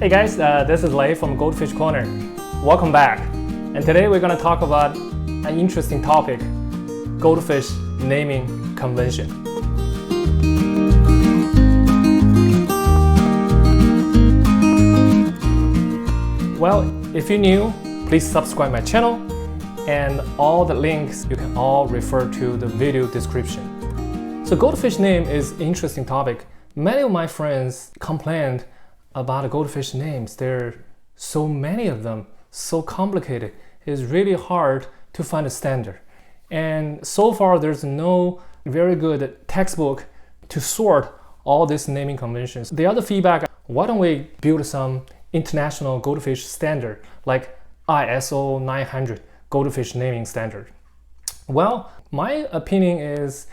Hey guys, this is Lei from Goldfish Corner. Welcome back. And today we're going to talk about an interesting topic, Goldfish Naming Convention. Well, if you're new, please subscribe my channel, and all the links you can all refer to the video description. So goldfish name is an interesting topic. Many of my friends complained about the goldfish names. There are so many of them, so complicated. It's really hard to find a standard. And so far, there's no very good textbook to sort all these naming conventions. The other feedback, why don't we build some international goldfish standard like ISO 900 goldfish naming standard? Well, my opinion is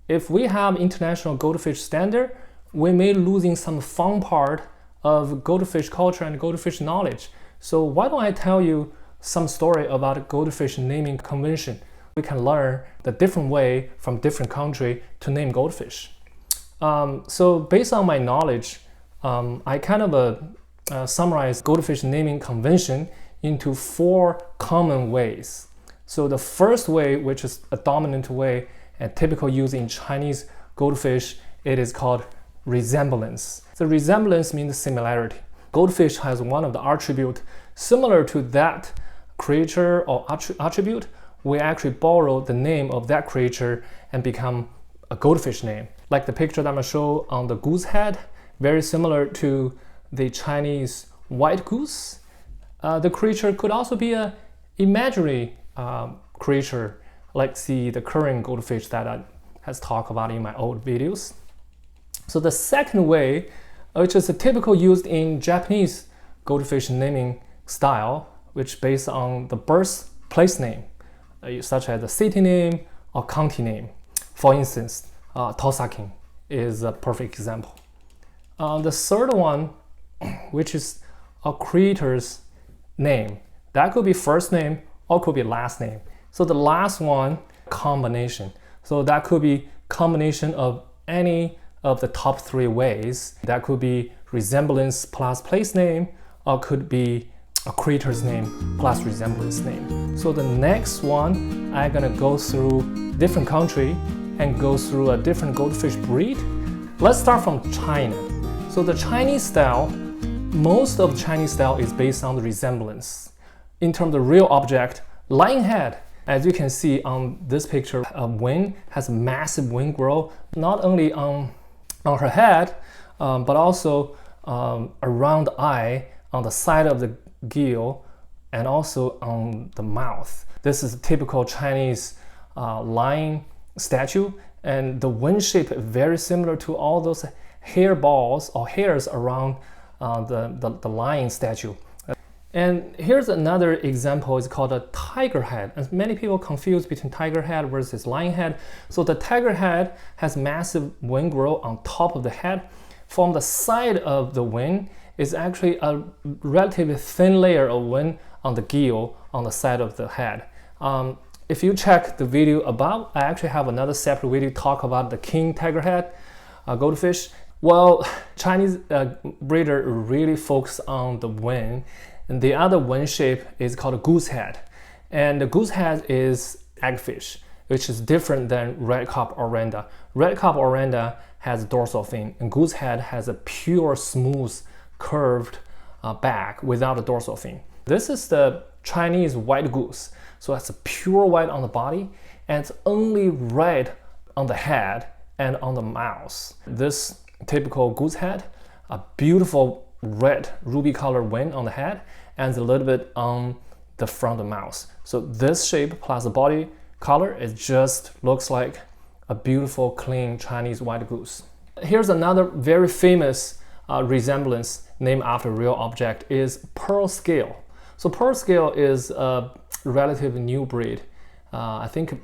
if we have international goldfish standard, we may losing some fun part of goldfish culture and goldfish knowledge. So why don't I tell you some story about goldfish naming convention? We can learn the different way from different country to name goldfish. So based on my knowledge, I kind of summarize goldfish naming convention into 4 common ways. So the first way, which is a dominant way and typical use in Chinese goldfish, it is called resemblance. So resemblance means similarity. Goldfish has one of the attribute similar to that creature or attribute. We actually borrow the name of that creature and become a goldfish name. Like the picture that I'm going to show on the Goosehead, very similar to the Chinese white goose. The creature could also be an imaginary creature, like the Kirin Goldfish that I has talked about in my old videos. So the second way, which is a typical used in Japanese goldfish naming style, which based on the birthplace name, such as the city name or county name. For instance, Tosakin is a perfect example. The third one, which is a creator's name. That could be first name or could be last name. So the last one, combination. So that could be combination of any of the top 3 ways. That could be resemblance plus place name, or could be a creator's name plus resemblance name. So the next one, I'm gonna go through different country and go through a different goldfish breed. Let's start from China. So the Chinese style, most of the Chinese style is based on the resemblance. In terms of real object, Lionhead, as you can see on this picture, a wing has massive wing growth, not only on her head, but also around the eye, on the side of the gill, and also on the mouth. This is a typical Chinese lion statue, and the wing shape is very similar to all those hair balls or hairs around the lion statue. And here's another example, it's called a Tigerhead. And many people confuse between Tigerhead versus Lionhead. So the Tigerhead has massive wing growth on top of the head. From the side of the wing is actually a relatively thin layer of wing on the gill on the side of the head. If you check the video above, I actually have another separate video talk about the king Tigerhead goldfish. Well, Chinese breeder really focus on the wing. And the other wing shape is called a Goosehead. And the Goosehead is eggfish, which is different than Rugao Oranda. Rugao Oranda has dorsal fin, and Goosehead has a pure, smooth, curved back without a dorsal fin. This is the Chinese white goose. So it's a pure white on the body, and it's only red on the head and on the mouth. This typical Goosehead, a beautiful red ruby colored wing on the head and a little bit on the front of the mouth. So this shape plus the body color, it just looks like a beautiful clean Chinese white goose. Here's another very famous resemblance named after a real object is Pearlscale. So Pearlscale is a relatively new breed. I think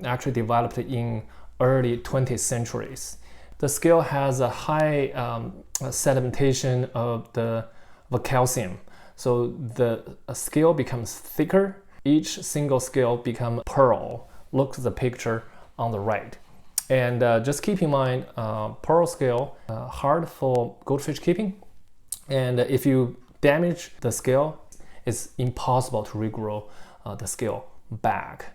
actually developed in early 20th centuries. The scale has a high sedimentation of the calcium. So the scale becomes thicker. Each single scale becomes pearl. Look at the picture on the right. And just keep in mind, Pearlscale, hard for goldfish keeping. And if you damage the scale, it's impossible to regrow the scale back.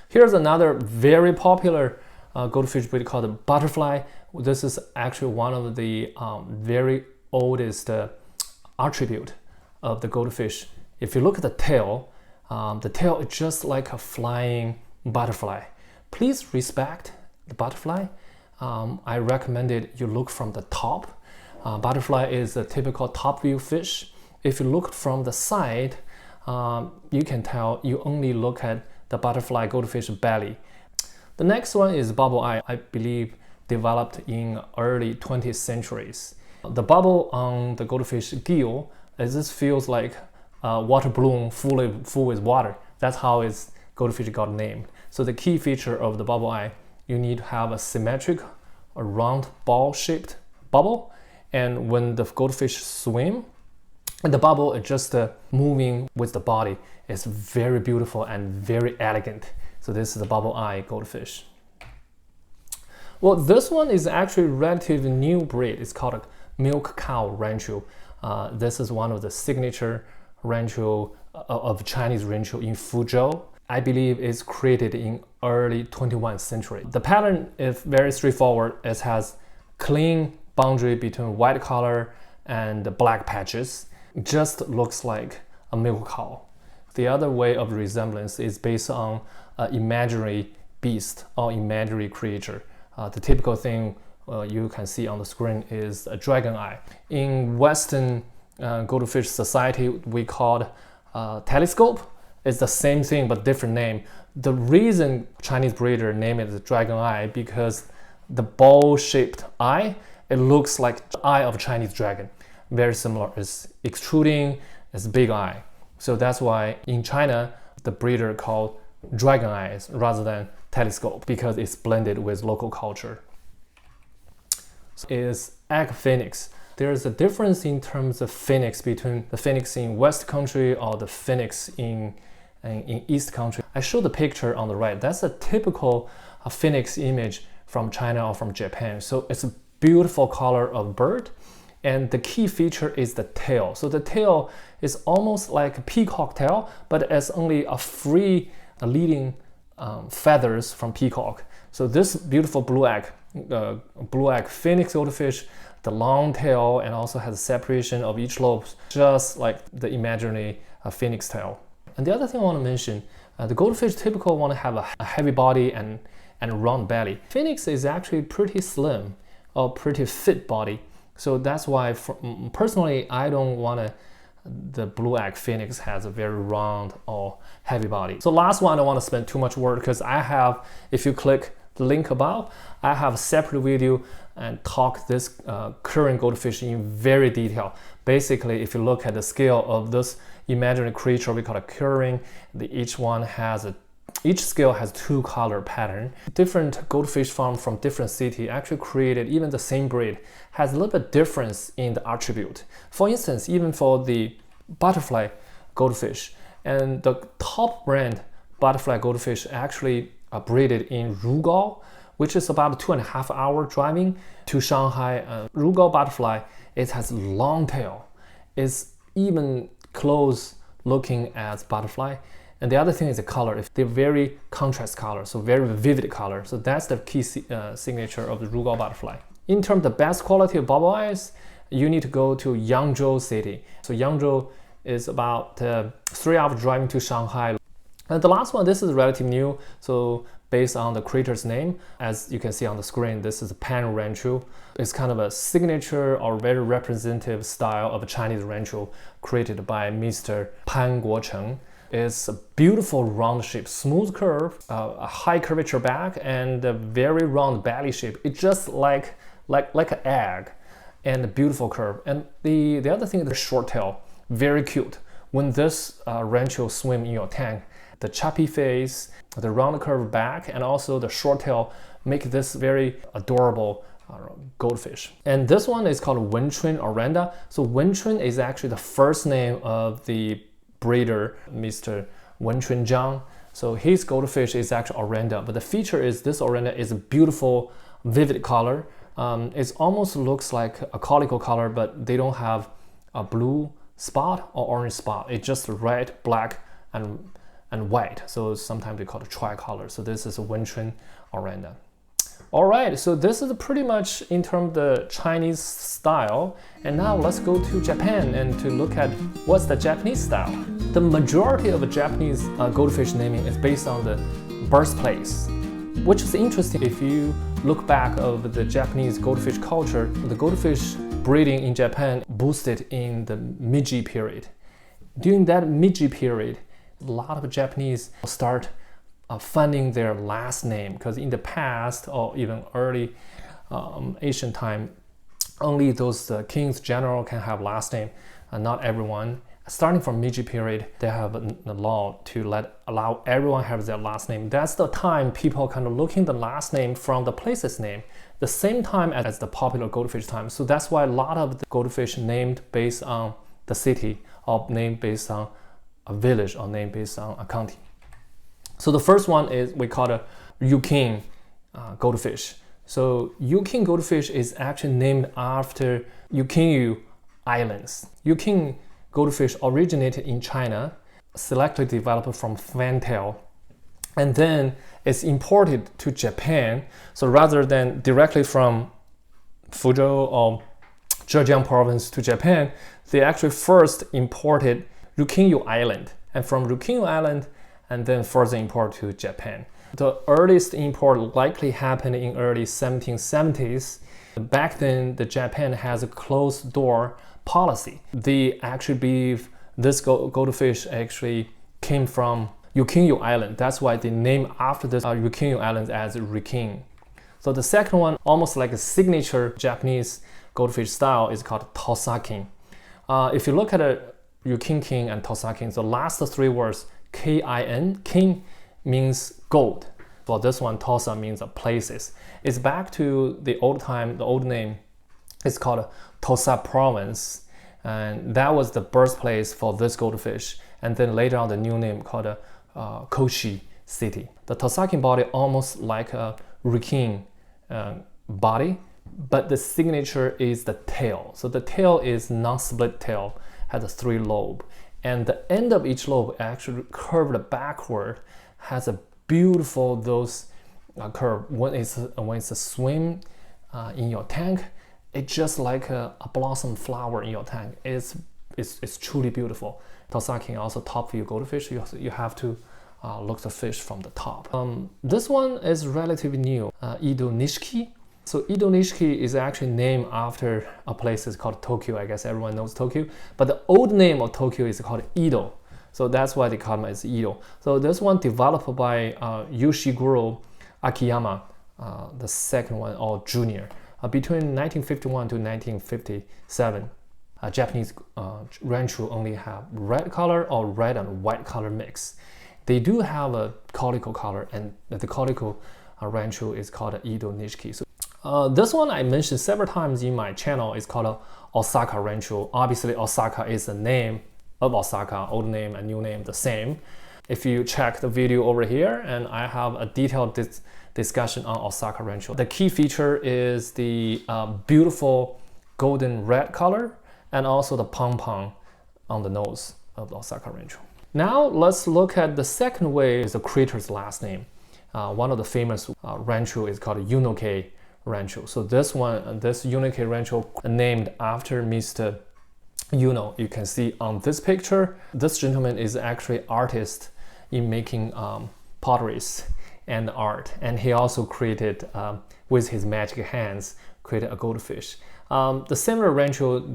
Here's another very popular goldfish breed called Butterfly. This is actually one of the very oldest attribute of the goldfish. If you look at the tail is just like a flying butterfly. Please respect the butterfly. I recommended you look from the top. Butterfly is a typical top view fish. If you look from the side, you can tell you only look at the butterfly goldfish belly. The next one is Bubble Eye, I believe developed in early 20th centuries. The bubble on the goldfish gill, this feels like a water balloon full with water. That's how its goldfish got named. So the key feature of the bubble eye, you need to have a symmetric, a round ball-shaped bubble. And when the goldfish swim, the bubble is just moving with the body. It's very beautiful and very elegant. So this is the bubble eye goldfish. Well, this one is actually a relatively new breed. It's called a Milk Cow Ranchu. This is one of the signature ranchu of Chinese ranchu in Fuzhou. I believe it's created in early 21st century. The pattern is very straightforward. It has clean boundary between white color and black patches. It just looks like a milk cow. The other way of resemblance is based on an imaginary beast or imaginary creature. The typical thing you can see on the screen is a dragon eye. In Western goldfish society, we call it telescope. It's the same thing but different name. The reason Chinese breeder named it the dragon eye because the ball-shaped eye, it looks like the eye of a Chinese dragon. Very similar. It's extruding, it's big eye. So that's why in China, the breeder called dragon eyes rather than telescope because it's blended with local culture. So is egg phoenix. There's a difference in terms of phoenix between the phoenix in West country or the phoenix in East country. I showed the picture on the right. That's a typical phoenix image from China or from Japan. So it's a beautiful color of bird. And the key feature is the tail. So the tail is almost like a peacock tail, but it's only a free leading feathers from peacock. So this beautiful blue egg Phoenix goldfish, the long tail and also has a separation of each lobe, just like the imaginary phoenix tail. And the other thing I want to mention, the goldfish typically want to have a heavy body and a round belly. Phoenix is actually pretty slim or pretty fit body. So that's why, personally, I don't want the blue egg phoenix has a very round or heavy body. So last one, I don't want to spend too much word because I have, if you click the link above, I have a separate video and talk this Kirin goldfish in very detail. Basically, if you look at the scale of this imaginary creature we call a Kirin, each scale has two color pattern. Different goldfish farm from different city actually created, even the same breed, has a little bit difference in the attribute. For instance, even for the butterfly goldfish, and the top brand butterfly goldfish actually breeded in Rugao, which is about 2.5 hour driving to Shanghai. Rugao butterfly, it has long tail. It's even close looking as butterfly. And the other thing is the color. They're very contrast color, so very vivid color. So that's the key signature of the Rugao butterfly. In terms of the best quality of bubble eyes, you need to go to Yangzhou city. So Yangzhou is about 3 hours driving to Shanghai. And the last one, this is relatively new. So based on the creator's name, as you can see on the screen, this is Pan Ranchu. It's kind of a signature or very representative style of a Chinese ranchu created by Mr. Pan Guocheng. It's a beautiful round shape, smooth curve, a high curvature back, and a very round belly shape. It's just like an egg, and a beautiful curve. And the other thing is the short tail, very cute. When this ranchu swim in your tank, the choppy face, the round curve back, and also the short tail make this very adorable goldfish. And this one is called Wenchun Oranda. So Wenchun is actually the first name of the breeder, Mr. Wenchun Zhang. So his goldfish is actually Oranda, but the feature is this Oranda is a beautiful, vivid color, It almost looks like a calico color, but they don't have a blue spot or orange spot. It's just red, black, and white. So sometimes we call it tricolor. So this is a Wenchun Oranda. All right, so this is pretty much in terms of the Chinese style. And now let's go to Japan and to look at what's the Japanese style. The majority of the Japanese goldfish naming is based on the birthplace, which is interesting. If you look back of the Japanese goldfish culture, the goldfish breeding in Japan boosted in the Meiji period. During that Meiji period, a lot of Japanese start finding their last name, because in the past or even early Asian time, only those kings general can have last name, not everyone. Starting from Meiji period, they have a law to allow everyone have their last name. That's the time people kind of looking the last name from the place's name, the same time as the popular goldfish time. So that's why a lot of the goldfish named based on the city, or named based on a village, or named based on a county. So the first one is we call it Ryukin goldfish. So Ryukin goldfish is actually named after Ryukyu Islands. Ryukin goldfish originated in China, selectively developed from Veiltail, and then it's imported to Japan. So rather than directly from Fuzhou or Zhejiang province to Japan, they actually first imported Ryukyu Island, and from Ryukyu Island and then further import to Japan. The earliest import likely happened in early 1770s. Back then, the Japan has a closed door policy. They actually believe this goldfish actually came from Ryukyu Island. That's why they named after this Ryukyu Island as Ryukin. So the second one, almost like a signature Japanese goldfish style, is called Tosakin. If you look at a Ryukin King and Tosakin, the last three words, K-I-N, King means gold. Well, this one, Tosa, means places. It's back to the old time, the old name. It's called Tosa Province, and that was the birthplace for this goldfish. And then later on, the new name called Koshi City. The Tosakin body almost like a Ryukin body, but the signature is the tail. So the tail is non-split tail, has a 3 lobe. And the end of each lobe actually curved backward, has a beautiful curve. When it's a swim in your tank, it's just like a blossom flower in your tank. It's truly beautiful. Tosakin also top view goldfish. You have to look the fish from the top. This one is relatively new. Edonishiki. So Edonishiki is actually named after a place called Tokyo. I guess everyone knows Tokyo. But the old name of Tokyo is called Edo. So that's why they call it as Edo. So this one developed by Yoshiguro Akiyama, the second one, or junior. Between 1951 to 1957, Japanese Ranchu only have red color or red and white color mix. They do have a calico color, and the calico Ranchu is called Edonishiki. So this one I mentioned several times in my channel is called Osaka Ranchu. Obviously, Osaka is the name of Osaka, old name and new name the same. If you check the video over here, and I have a detailed discussion on Osaka Ranchu. The key feature is the beautiful golden red color and also the pom-pom on the nose of the Osaka Ranchu. Now let's look at the second way is the creator's last name. One of the famous Ranchu is called Uno-kei Ranchu. So this Uno-kei Ranchu named after Mr. Uno. You can see on this picture, this gentleman is actually artist in making potteries and art, and he also created with his magic hands created a goldfish. The similar Ranchu,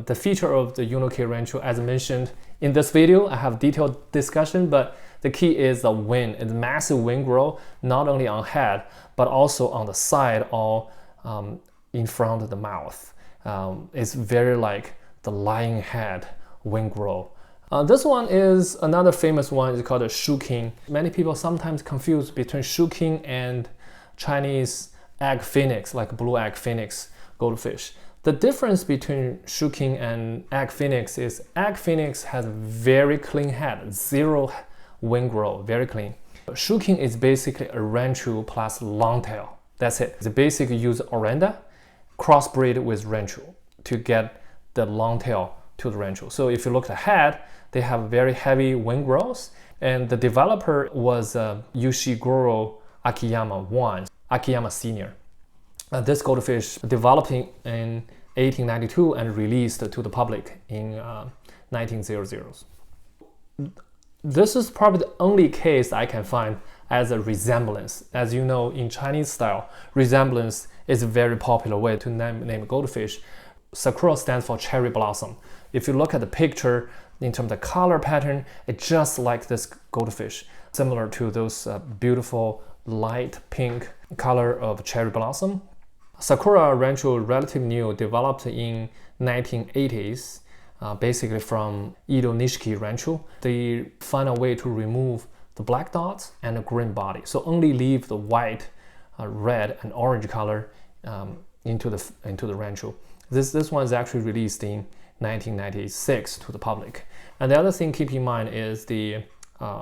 the feature of the Uno-kei Ranchu, as mentioned in this video, I have detailed discussion, but the key is the wing. It's massive wing growth, not only on head, but also on the side or in front of the mouth. It's very like the Lionhead wing growth. This one is another famous one. It's called a Shukin. Many people sometimes confuse between Shukin and Chinese egg phoenix, like blue egg phoenix goldfish. The difference between Shukin and egg phoenix is egg phoenix has very clean head, zero wing growth, very clean. Shukin is basically a Ranchu plus long tail. That's it. They basically use Oranda, crossbreed with Ranchu to get the long tail to the Ranchu. So if you look at the head, they have very heavy wing growth, and the developer was Yoshiguro Akiyama Sr. This goldfish developed in 1892 and released to the public in 1900s. This is probably the only case I can find as a resemblance. As you know, in Chinese style, resemblance is a very popular way to name a goldfish. Sakura stands for cherry blossom. If you look at the picture in terms of color pattern, it's just like this goldfish, similar to those beautiful light pink color of cherry blossom. Sakura Ranchu, relatively new, developed in 1980s, basically from Edonishiki Ranchu. They find a way to remove the black dots and the green body, so only leave the white, red, and orange color into the Ranchu. This one is actually released in 1996 to the public. And the other thing keep in mind is the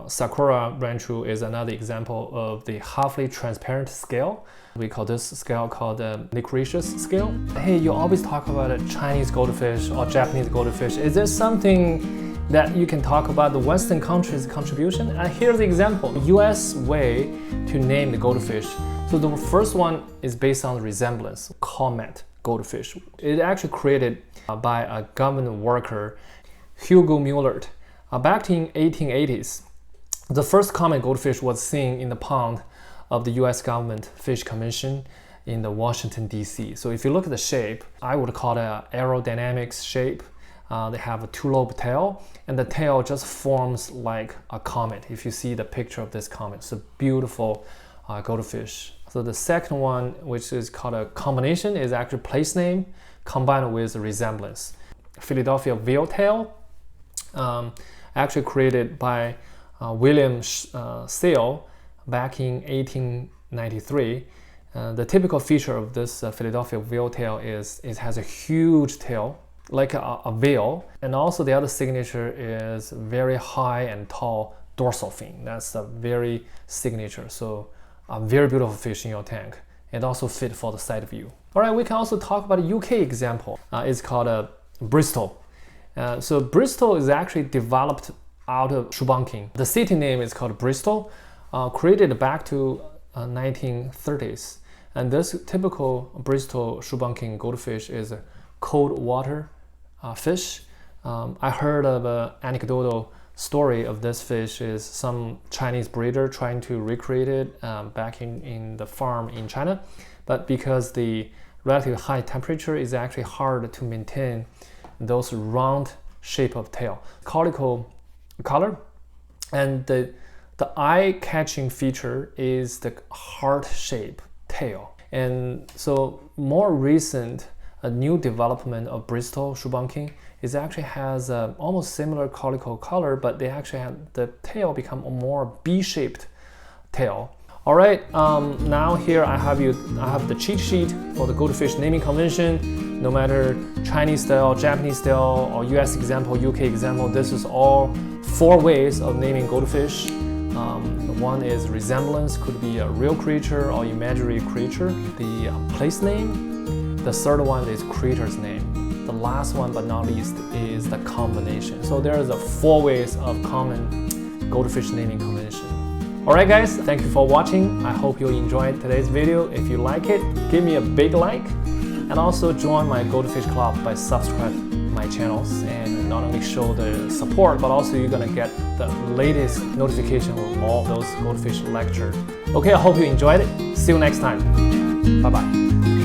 Sakura Ranchu is another example of the halfly transparent scale. We call this scale called the licorice scale. Hey, you always talk about a Chinese goldfish or Japanese goldfish. Is there something that you can talk about the Western countries' contribution? And here's the example, US way to name the goldfish. So the first one is based on the resemblance, Comet Goldfish. It actually created by a government worker, Hugo Mueller. Back in 1880s, the first Comet goldfish was seen in the pond of the US government fish commission in the Washington, D.C. So if you look at the shape, I would call it an aerodynamics shape. They have a two-lobe tail, and the tail just forms like a comet. If you see the picture of this comet, it's a beautiful goldfish. So the second one, which is called a combination, is actually place name combined with resemblance. Philadelphia Veiltail, actually created by William Sale back in 1893. The typical feature of this Philadelphia Veiltail is it has a huge tail, like a veil, and also the other signature is very high and tall dorsal fin. That's a very signature. So a very beautiful fish in your tank, and also fit for the side view. All right, we can also talk about a UK example. It's called Bristol. So Bristol is actually developed out of Shubunkin. The city name is called Bristol, created back to 1930s. And this typical Bristol Shubunkin goldfish is a cold water fish. I heard of an anecdotal story of this fish is some Chinese breeder trying to recreate it back in the farm in China. But because the relatively high temperature is actually hard to maintain those round shape of tail, conical color, and the eye-catching feature is the heart-shaped tail. And so more recent, a new development of Bristol Shubunkin is actually has almost similar conical color, but they actually have the tail become a more B-shaped tail. All right, now here I have the cheat sheet for the Goldfish Naming Convention. No matter Chinese style, Japanese style, or US example, UK example, this is all 4 ways of naming goldfish. One is resemblance, could be a real creature or imaginary creature. The place name. The third one is creator's name. The last one, but not least, is the combination. So there's 4 ways of common Goldfish Naming Convention. Alright guys, thank you for watching. I hope you enjoyed today's video. If you like it, give me a big like. And also join my Goldfish Club by subscribing my channels and not only show the support, but also you're gonna get the latest notification of all those Goldfish lectures. Okay, I hope you enjoyed it. See you next time. Bye-bye.